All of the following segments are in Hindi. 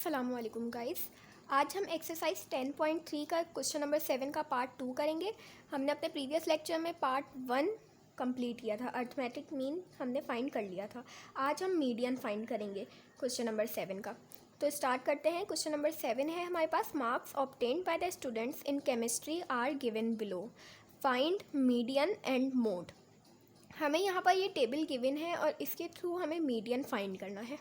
अस्सलामुअलैकुम गाइस। आज हम एक्सरसाइज 10.3 का क्वेश्चन नंबर 7 का पार्ट 2 करेंगे। हमने अपने प्रीवियस लेक्चर में पार्ट 1 कंप्लीट किया था, अर्थमेटिक मीन हमने फाइंड कर लिया था। आज हम मीडियन फाइंड करेंगे क्वेश्चन नंबर 7 का। तो स्टार्ट करते हैं। क्वेश्चन नंबर 7 है हमारे पास, marks obtained by the students in chemistry are given below, find median and mode. हमें यहाँ पर ये टेबल गिवन है और इसके थ्रू हमें मीडियन फाइंड करना है।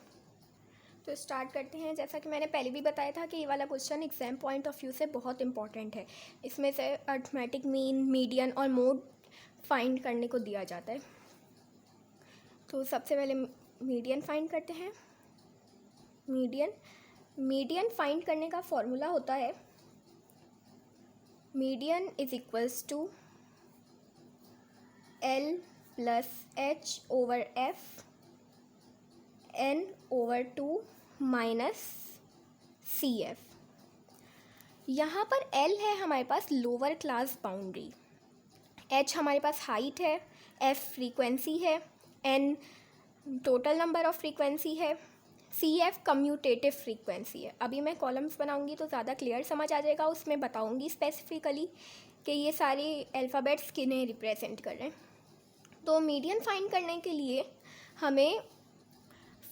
तो स्टार्ट करते हैं। जैसा कि मैंने पहले भी बताया था कि ये वाला question exam point of view से बहुत इंपॉर्टेंट है। इसमें से अर्थमेटिक मीन, मीडियन और मोड फाइंड करने को दिया जाता है। तो सबसे पहले मीडियन फाइंड करते हैं। मीडियन फाइंड करने का फॉर्मूला होता है median is equals to L plus H over F N over 2 minus CF। यहाँ पर L है हमारे पास लोअर क्लास बाउंड्री, H हमारे पास हाइट है, F फ्रीक्वेंसी है, N total number of frequency है, CF कम्यूटेटिव फ्रीक्वेंसी है। अभी मैं कॉलम्स बनाऊंगी तो ज़्यादा क्लियर समझ आ जाएगा, उसमें बताऊंगी स्पेसिफिकली कि ये सारे अल्फ़ाबेट्स किन्हें रिप्रेजेंट कर रहे हैं। तो मीडियन फाइंड करने के लिए हमें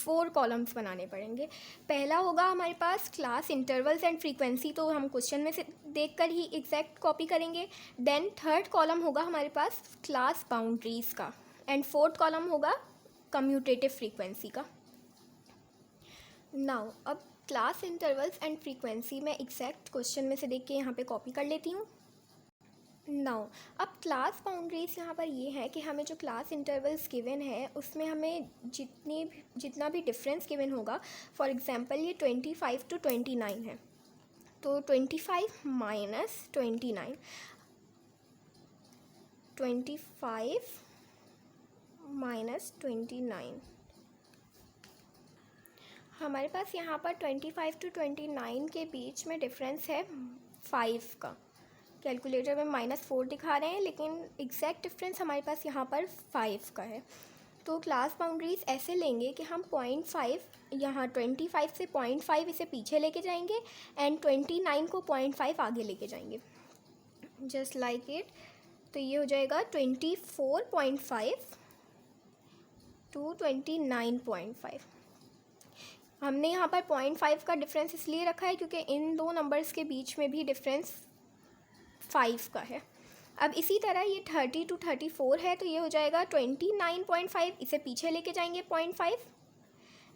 4 कॉलम्स बनाने पड़ेंगे। पहला होगा हमारे पास क्लास इंटरवल्स एंड फ्रीक्वेंसी, तो हम क्वेश्चन में से देखकर ही एग्जैक्ट कॉपी करेंगे। देन थर्ड कॉलम होगा हमारे पास क्लास बाउंड्रीज़ का, एंड फोर्थ कॉलम होगा कम्यूटेटिव फ्रीक्वेंसी का। नाउ अब क्लास इंटरवल्स एंड फ्रीक्वेंसी मैं एग्जैक्ट क्वेश्चन में से देख के यहाँ पे कॉपी कर लेती हूँ। नाउ अब क्लास बाउंड्रीज यहाँ पर ये है कि हमें जो क्लास इंटरवल्स गिवन है उसमें हमें जितना भी डिफरेंस गिवन होगा, फॉर एग्जांपल ये 25 to 29 है, तो 25 माइनस 29, 25 माइनस 29, हमारे पास यहाँ पर 25 to 29 के बीच में डिफरेंस है 5 का। कैलकुलेटर में -4 दिखा रहे हैं, लेकिन एग्जैक्ट डिफरेंस हमारे पास यहाँ पर 5 का है। तो क्लास बाउंड्रीज ऐसे लेंगे कि हम 0.5 यहाँ 25 से 0.5 इसे पीछे लेके जाएंगे एंड 29 को 0.5 आगे लेके जाएंगे, जस्ट लाइक इट। तो ये हो जाएगा 24.5 टू 29.5। हमने यहाँ पर 0.5 का डिफरेंस इसलिए रखा है क्योंकि इन दो नंबर्स के बीच में भी डिफरेंस 5 का है। अब इसी तरह ये 30 to 34 है, तो ये हो जाएगा 29.5, इसे पीछे लेके जाएंगे 0.5,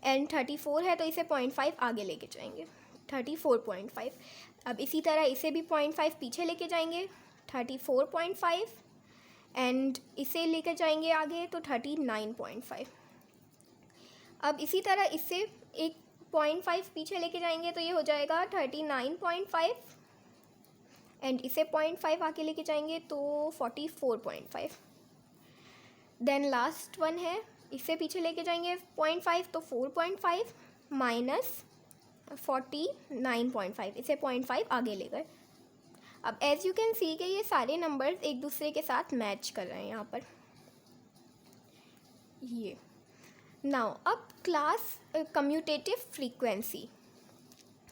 एंड 34 है तो इसे 0.5 आगे लेके जाएंगे 34.5। अब इसी तरह इसे भी 0.5 पीछे लेके जाएंगे 34.5, एंड इसे लेके जाएंगे आगे तो 39.5। अब इसी तरह इससे एक 0.5 पीछे लेके जाएंगे तो ये हो जाएगा 39.5, एंड इसे 0.5 आके लेके जाएंगे तो 44.5। देन लास्ट वन है, इसे पीछे लेके जाएंगे 0.5 तो 4.5 माइनस 49.5, इसे 0.5 आगे ले गए। अब एज यू कैन सी कि ये सारे नंबर्स एक दूसरे के साथ मैच कर रहे हैं यहाँ पर। ये नाउ अब क्लास कम्यूटेटिव फ्रीक्वेंसी,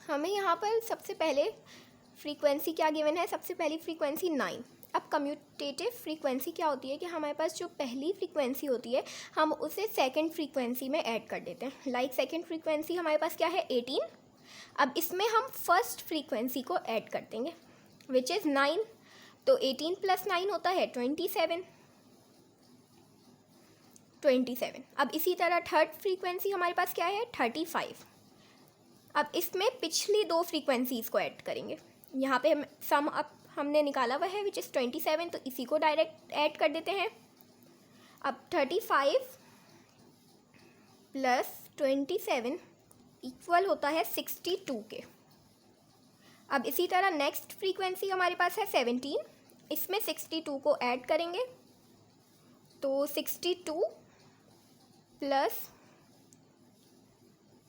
हमें यहाँ पर सबसे पहले फ्रीक्वेंसी क्या गिवन है, सबसे पहली फ्रीक्वेंसी 9। अब कम्यूटेटिव फ्रीक्वेंसी क्या होती है कि हमारे पास जो पहली फ्रीक्वेंसी होती है हम उसे सेकंड फ्रीक्वेंसी में ऐड कर देते हैं। लाइक सेकंड फ्रीक्वेंसी हमारे पास क्या है 18, अब इसमें हम फर्स्ट फ्रीक्वेंसी को ऐड कर देंगे विच इज़ 9, तो 18 प्लस 9 होता है 27। अब इसी तरह थर्ड फ्रीक्वेंसी हमारे पास क्या है 35। अब इसमें पिछली दो फ्रीक्वेंसीज़ को ऐड करेंगे, यहाँ पे सम अब हमने निकाला हुआ है विच इज़ 27, तो इसी को डायरेक्ट ऐड कर देते हैं। अब 35 प्लस 27 इक्वल होता है 62 के। अब इसी तरह नेक्स्ट फ्रीक्वेंसी हमारे पास है 17, इसमें 62 को ऐड करेंगे तो 62 प्लस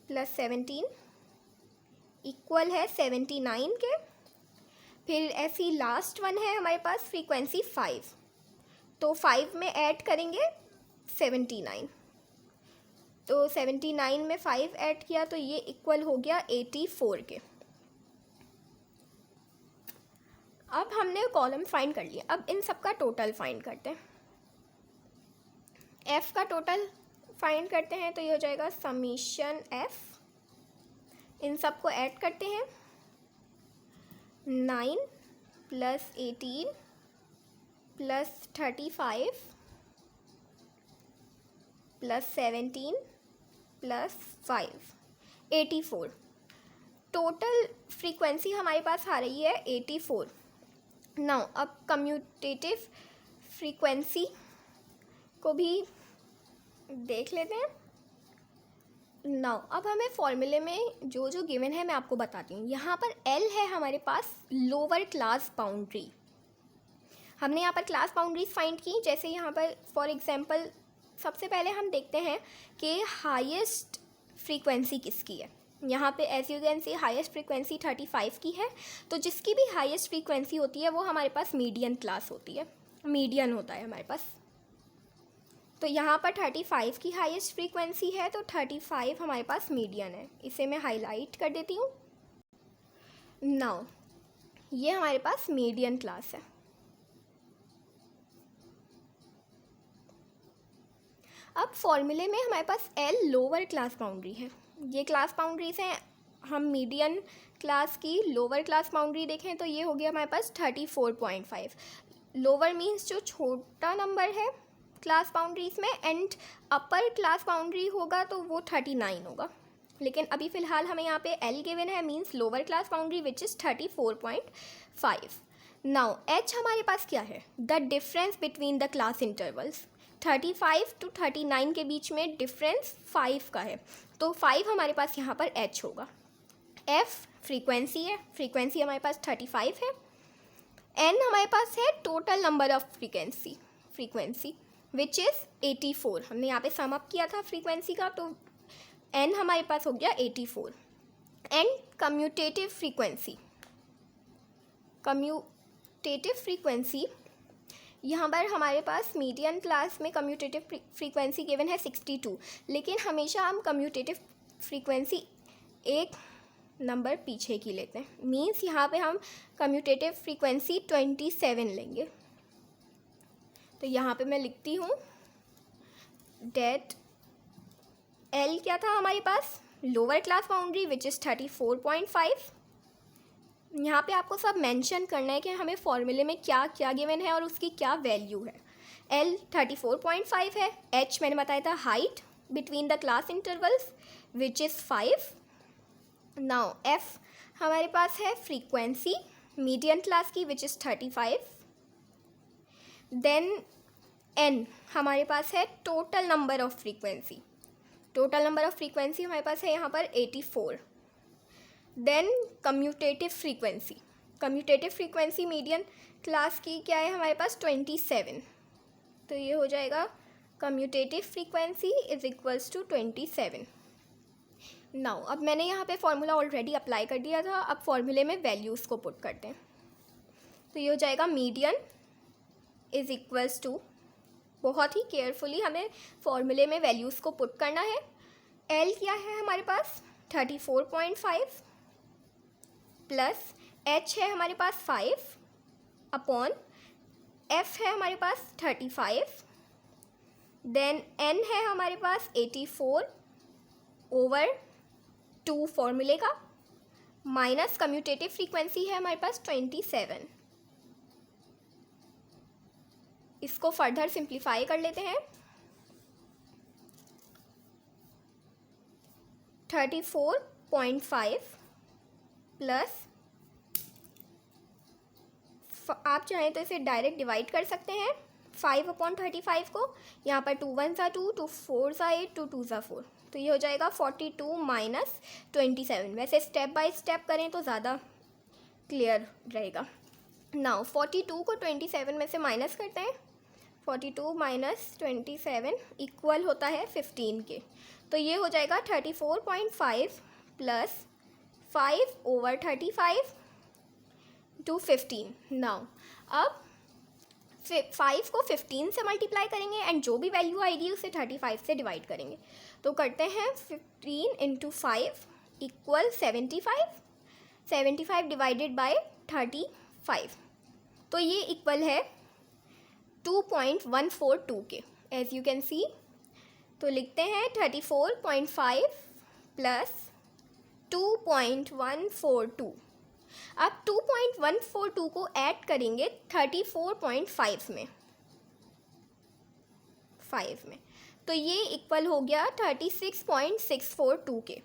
17 इक्वल है 79 के। फिर ऐसी लास्ट वन है हमारे पास फ्रीक्वेंसी 5, तो 5 में ऐड करेंगे 79, तो 79 में 5 ऐड किया तो ये इक्वल हो गया 84 के। अब हमने कॉलम फाइंड कर लिया, अब इन सब का टोटल फाइंड करते हैं। एफ़ का टोटल फाइंड करते हैं तो ये हो जाएगा समीशन एफ़, इन सब को ऐड करते हैं, 9 + 18 + 35 + 17 + 5, 84। टोटल फ्रीक्वेंसी हमारे पास आ रही है 84। नाउ अब कम्यूटेटिव फ्रीक्वेंसी को भी देख लेते हैं। नाउ अब हमें फॉर्मूले में जो जो गिवन है मैं आपको बताती हूँ। यहाँ पर एल है हमारे पास लोअर क्लास बाउंड्री। हमने यहाँ पर क्लास बाउंड्रीज फाइंड की। जैसे यहाँ पर फॉर एग्जांपल सबसे पहले हम देखते हैं कि हाईएस्ट फ्रीक्वेंसी किसकी है। यहाँ पे as you can see highest frequency 35 की है। तो जिसकी भी हाईएस्ट फ्रीक्वेंसी होती है वो हमारे पास मीडियन क्लास होती है, मीडियन होता है हमारे पास। तो यहाँ पर 35 की हाईएस्ट फ्रीक्वेंसी है तो 35 हमारे पास मीडियन है। इसे मैं हाईलाइट कर देती हूँ। नाउ ये हमारे पास मीडियन क्लास है। अब फॉर्मूले में हमारे पास एल लोअर क्लास बाउंड्री है। ये क्लास बाउंड्रीज हैं। हम मीडियन क्लास की लोअर क्लास बाउंड्री देखें तो ये हो गया हमारे पास 34.5। लोअर मीन्स जो छोटा नंबर है क्लास बाउंड्रीज में, एंड अपर क्लास बाउंड्री होगा तो वो 39 होगा। लेकिन अभी फ़िलहाल हमें यहाँ पे एल गिवन है, means lower class boundary which is 34.5। Now H हमारे पास क्या है? The difference between the class intervals. 35 to 39 के बीच में डिफरेंस 5 का है, तो 5 हमारे पास यहाँ पर एच होगा। एफ फ्रीक्वेंसी है, फ्रीक्वेंसी हमारे पास 35 है। एन हमारे पास है total number of frequency which is 84। हमने यहाँ पे सम अप किया था फ्रीक्वेंसी का, तो एन हमारे पास हो गया 84। एंड कम्यूटेटिव फ्रीक्वेंसी यहाँ पर हमारे पास मीडियन क्लास में कम्यूटेटिव फ्रीक्वेंसी गिवन है 62, लेकिन हमेशा हम कम्यूटेटिव फ्रीक्वेंसी एक नंबर पीछे की लेते हैं। मीन्स यहाँ पे हम कम्यूटेटिव फ्रीक्वेंसी 27 लेंगे। तो यहाँ पे मैं लिखती हूँ डेट एल क्या था हमारे पास? Lower class boundary which is 34.5। यहाँ पे आपको सब मेंशन करना है कि हमें फॉर्मूले में क्या क्या गिवन है और उसकी क्या वैल्यू है। एल 34.5 है। एच मैंने बताया था height between the class intervals which is 5। Now F हमारे पास है फ्रीक्वेंसी मीडियन क्लास की विच इज़ 35। देन एन हमारे पास है total number of frequency. Total number of frequency हमारे पास है यहाँ पर 84। Then commutative frequency median class की क्या है हमारे पास? 27। तो ये हो जाएगा commutative frequency is equals to 27। Now अब मैंने यहाँ पे फॉर्मूला ऑलरेडी अप्लाई कर दिया था। अब फॉर्मूले में वैल्यूज़ को पुट करते हैं। तो ये हो जाएगा मीडियन इज इक्वल्स टू, बहुत ही केयरफुली हमें फॉर्मूले में वैल्यूज़ को पुट करना है। एल क्या है हमारे पास? 34.5 प्लस एच है हमारे पास 5 अपॉन एफ है हमारे पास 35। देन एन है हमारे पास 84 ओवर 2 फॉर्मूले का, माइनस कम्यूटेटिव फ्रीक्वेंसी है हमारे पास 27। इसको फर्दर सिंप्लीफाई कर लेते हैं। 34.5 प्लस, आप चाहें तो इसे डायरेक्ट डिवाइड कर सकते हैं 5/35 को। यहाँ पर 2 1 सा 2, 2 4 सा 8, 2 2 सा 4, तो ये हो जाएगा 42 माइनस 27। वैसे स्टेप बाय स्टेप करें तो ज़्यादा क्लियर रहेगा। नाउ 42 को 27 में से माइनस करते हैं। 42 माइनस 27 इक्वल होता है 15 के। तो ये हो जाएगा 34.5 प्लस 5/35 टू 15। नाउ अब 5 को 15 से मल्टीप्लाई करेंगे एंड जो भी वैल्यू आएगी उसे 35 से डिवाइड करेंगे। तो करते हैं 15 इंटू 5 इक्वल 75, 75 डिवाइडेड बाय 35, तो ये इक्वल है 2.142 के, एज यू कैन सी। तो लिखते हैं 34.5 प्लस 2.142। अब 2.142 को ऐड करेंगे 34.5 में, तो ये इक्वल हो गया 36.642 के।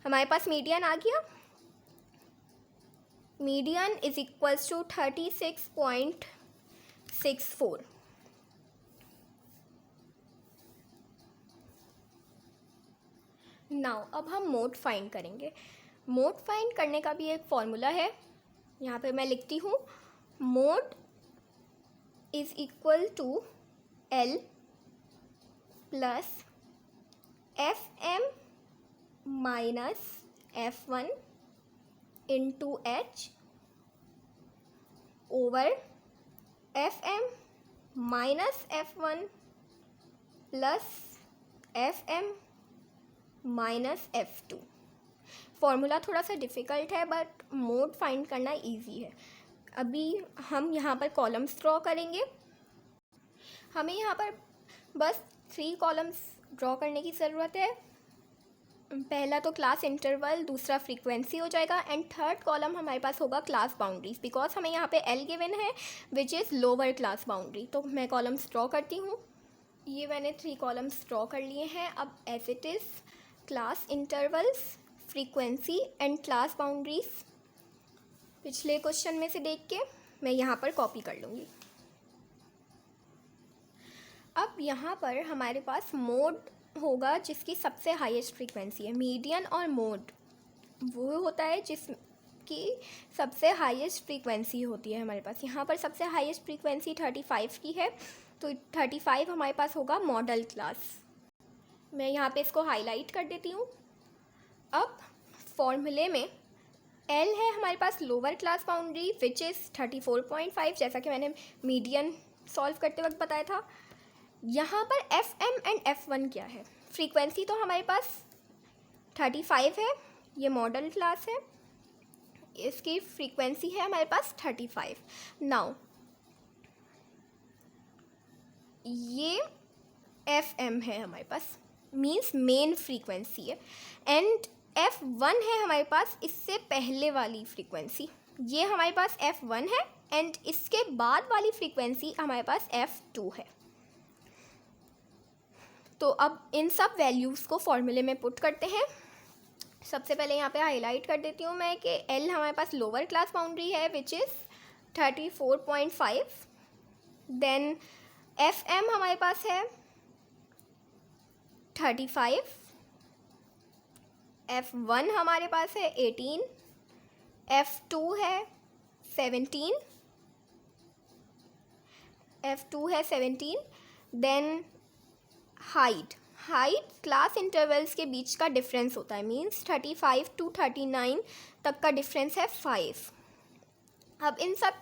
हमारे पास मीडियन आ गया, median is equals to 36.64। Now अब हम मोड फाइंड करेंगे। मोड फाइंड करने का भी एक फॉर्मूला है, यहाँ पे मैं लिखती हूँ, mode is equal to L plus F M minus F1 into H over FM minus F1 plus FM minus F2। Formula थोड़ा सा डिफ़िकल्ट है बट मोड फाइंड करना इजी है। अभी हम यहाँ पर कॉलम्स ड्रॉ करेंगे। हमें यहाँ पर बस 3 कॉलम्स ड्रॉ करने की ज़रूरत है। पहला तो क्लास इंटरवल, दूसरा फ्रीक्वेंसी हो जाएगा, एंड थर्ड कॉलम हमारे पास होगा क्लास बाउंड्रीज, बिकॉज हमें यहाँ पे एल गिवन है which is lower class boundary. तो मैं कॉलम्स ड्रॉ करती हूँ। ये मैंने 3 कॉलम्स ड्रॉ कर लिए हैं। अब as it is class intervals, frequency and class boundaries पिछले क्वेश्चन में से देख के मैं यहाँ पर कॉपी कर लूँगी। अब यहाँ पर हमारे पास मोड होगा जिसकी सबसे हाईएस्ट फ्रीक्वेंसी है। मीडियन और मोड वो होता है जिसकी सबसे हाईएस्ट फ्रीक्वेंसी होती है हमारे पास। यहाँ पर सबसे हाईएस्ट फ्रीक्वेंसी 35 की है, तो 35 हमारे पास होगा मॉडल क्लास। मैं यहाँ पे इसको हाईलाइट कर देती हूँ। अब फॉर्मूले में एल है हमारे पास lower class boundary which is 34.5, जैसा कि मैंने मीडियन सॉल्व करते वक्त बताया था। यहाँ पर FM एंड F1 क्या है? फ्रीक्वेंसी तो हमारे पास 35 है, ये मॉडल क्लास है, इसकी फ्रीक्वेंसी है हमारे पास 35। नाउ ये FM है हमारे पास, मीन्स मेन फ्रीक्वेंसी है, एंड F1 है हमारे पास इससे पहले वाली फ्रीक्वेंसी। ये हमारे पास F1 है एंड इसके बाद वाली फ्रीक्वेंसी हमारे पास F2 है। तो अब इन सब वैल्यूज़ को फॉर्मूले में पुट करते हैं। सबसे पहले यहाँ पे हाईलाइट कर देती हूँ मैं कि L हमारे पास लोअर क्लास बाउंड्री है विच इज़ 34.5, देन FM हमारे पास है 35, F1 हमारे पास है 18, F2 है 17, देन हाइट क्लास इंटरवल्स के बीच का डिफरेंस होता है, मींस 35 टू 39 तक का डिफरेंस है 5। अब इन सब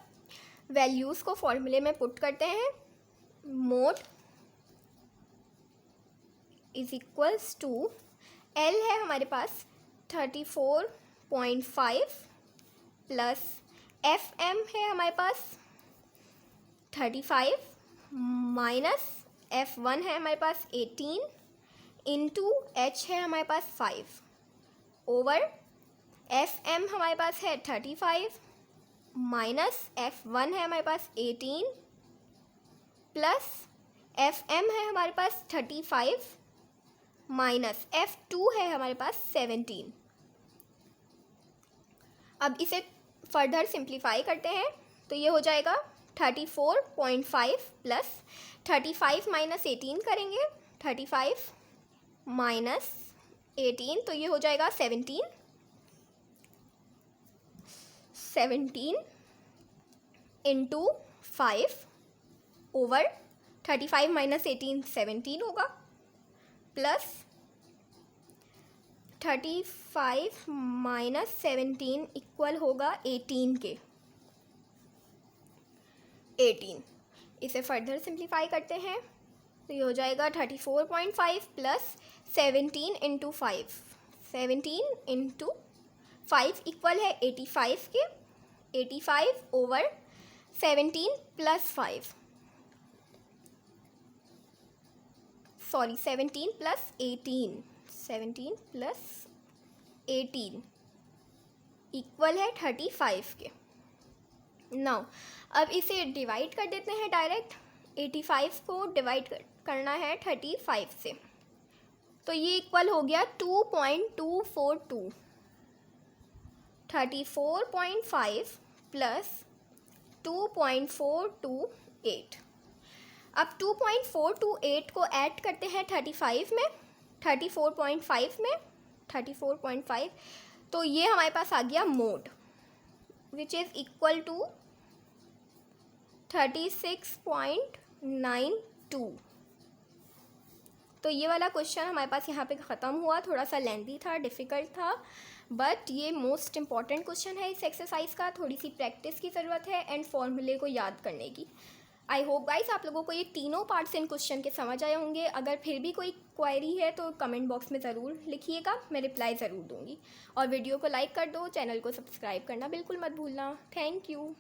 वैल्यूज़ को फॉर्मूले में पुट करते हैं। Mode is equals to L है हमारे पास 34.5 प्लस FM है हमारे पास 35 माइनस F1 है हमारे पास 18 इंटू H है हमारे पास 5 ओवर FM हमारे पास है 35 माइनस F1 है हमारे पास 18 प्लस FM है हमारे पास 35 माइनस F2 है हमारे पास 17। अब इसे फर्दर सिंप्लीफाई करते हैं तो ये हो जाएगा 34.5 प्लस 35 माइनस 18 करेंगे, 35 माइनस 18 तो ये हो जाएगा 17 इंटू 5 ओवर 35 माइनस 18 17 होगा प्लस 35 माइनस 17 इक्वल होगा 18 के। 18 इसे फर्दर सिंप्लीफाई करते हैं तो ये हो जाएगा 34.5 प्लस 17 इंटू 5, 17 इंटू 5 इक्वल है 85 के, 85 over 17 plus 5, sorry 17 plus 18, 17 plus 18 equal है 35 के। नाउ अब इसे डिवाइड कर देते हैं डायरेक्ट, 85 को डिवाइड करना है 35 से, तो ये इक्वल हो गया 2.242, 34.5 प्लस 2.428। अब 2.428 को ऐड करते हैं 35 में, 34.5 में, 34.5, तो ये हमारे पास आ गया mode which is equal to 36.92। तो ये वाला क्वेश्चन हमारे पास यहाँ पे ख़त्म हुआ, थोड़ा सा लेंथी था, डिफ़िकल्ट था, बट ये मोस्ट इम्पॉर्टेंट क्वेश्चन है इस एक्सरसाइज का। थोड़ी सी प्रैक्टिस की ज़रूरत है एंड फॉर्मूले को याद करने की। आई होप गाइस आप लोगों को ये तीनों पार्ट्स इन क्वेश्चन के समझ आए होंगे। अगर फिर भी कोई क्वेरी है तो कमेंट बॉक्स में ज़रूर लिखिएगा, मैं रिप्लाई ज़रूर दूँगी। और वीडियो को लाइक कर दो, चैनल को सब्सक्राइब करना बिल्कुल मत भूलना। Thank you.